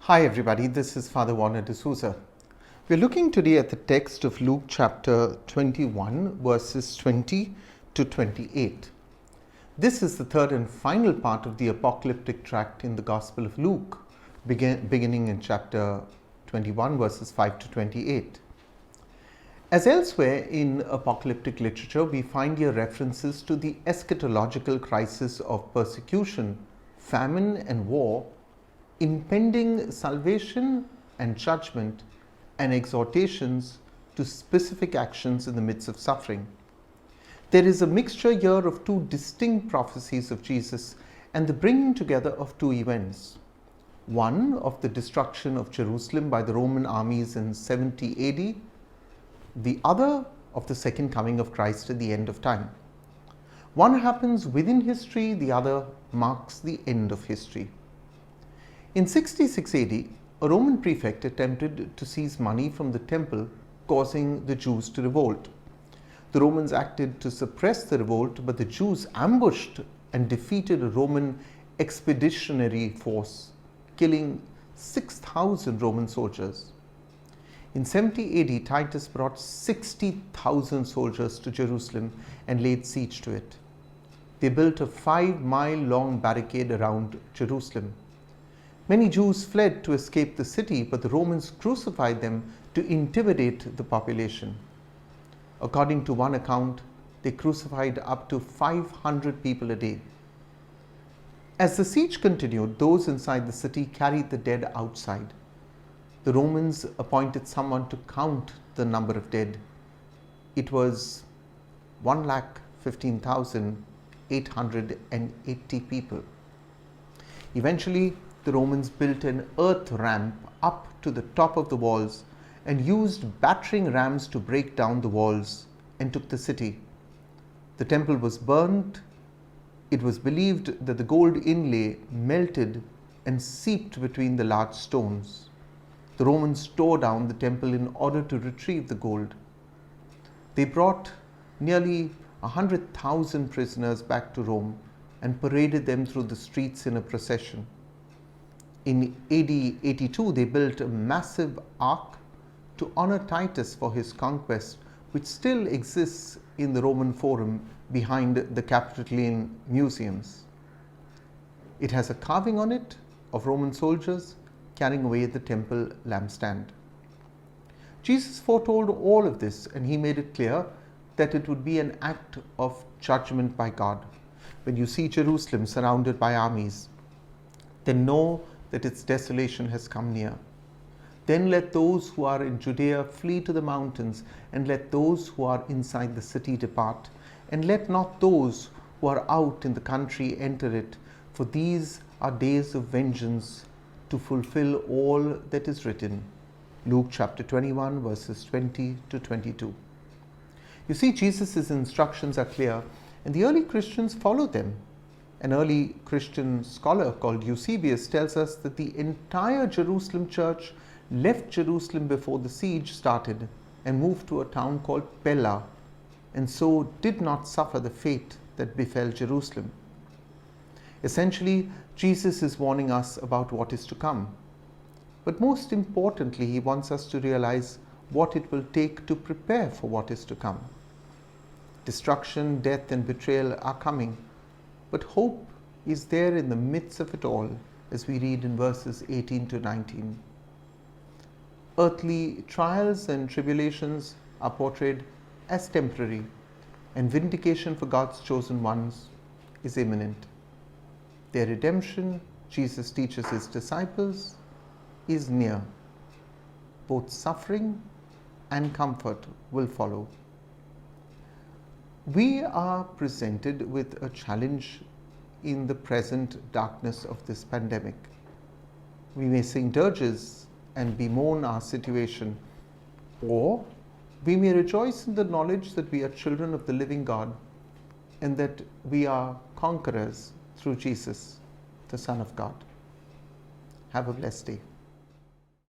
Hi everybody, this is Father Warner D'Souza. We're looking today at the text of Luke chapter 21 verses 20 to 28. This is the third and final part of the apocalyptic tract in the Gospel of Luke, beginning in chapter 21 verses 5 to 28. As elsewhere in apocalyptic literature, we find here references to the eschatological crisis of persecution, famine and war, impending salvation and judgment, and exhortations to specific actions in the midst of suffering. There is a mixture here of two distinct prophecies of Jesus and the bringing together of two events. One of the destruction of Jerusalem by the Roman armies in 70 AD, the other of the second coming of Christ at the end of time. One happens within history, the other marks the end of history. In 66 AD, a Roman prefect attempted to seize money from the temple, causing the Jews to revolt. The Romans acted to suppress the revolt, but the Jews ambushed and defeated a Roman expeditionary force, killing 6,000 Roman soldiers. In 70 AD, Titus brought 60,000 soldiers to Jerusalem and laid siege to it. They built a 5-mile-long barricade around Jerusalem. Many Jews fled to escape the city, but the Romans crucified them to intimidate the population. According to one account, they crucified up to 500 people a day. As the siege continued, those inside the city carried the dead outside. The Romans appointed someone to count the number of dead. It was 1,15,880 people. Eventually, the Romans built an earth ramp up to the top of the walls and used battering rams to break down the walls and took the city. The temple was burnt. It was believed that the gold inlay melted and seeped between the large stones. The Romans tore down the temple in order to retrieve the gold. They brought nearly 100,000 prisoners back to Rome and paraded them through the streets in a procession. In AD 82, they built a massive ark to honor Titus for his conquest, which still exists in the Roman Forum behind the Capitoline museums. It has a carving on it of Roman soldiers carrying away the temple lampstand. Jesus foretold all of this, and he made it clear that it would be an act of judgment by God. When you see Jerusalem surrounded by armies, then know that its desolation has come near. Then let those who are in Judea flee to the mountains, and let those who are inside the city depart, and let not those who are out in the country enter it, for these are days of vengeance, to fulfill all that is written. Luke chapter 21 verses 20 to 22. You see, Jesus' instructions are clear, and the early Christians followed them. An early Christian scholar called Eusebius tells us that the entire Jerusalem church left Jerusalem before the siege started and moved to a town called Pella, and so did not suffer the fate that befell Jerusalem. Essentially, Jesus is warning us about what is to come. But most importantly, he wants us to realize what it will take to prepare for what is to come. Destruction, death, and betrayal are coming. But hope is there in the midst of it all, as we read in verses 18 to 19. Earthly trials and tribulations are portrayed as temporary, and vindication for God's chosen ones is imminent. Their redemption, Jesus teaches his disciples, is near. Both suffering and comfort will follow. We are presented with a challenge in the present darkness of this pandemic. We may sing dirges and bemoan our situation, or we may rejoice in the knowledge that we are children of the living God and that we are conquerors through Jesus, the Son of God. Have a blessed day.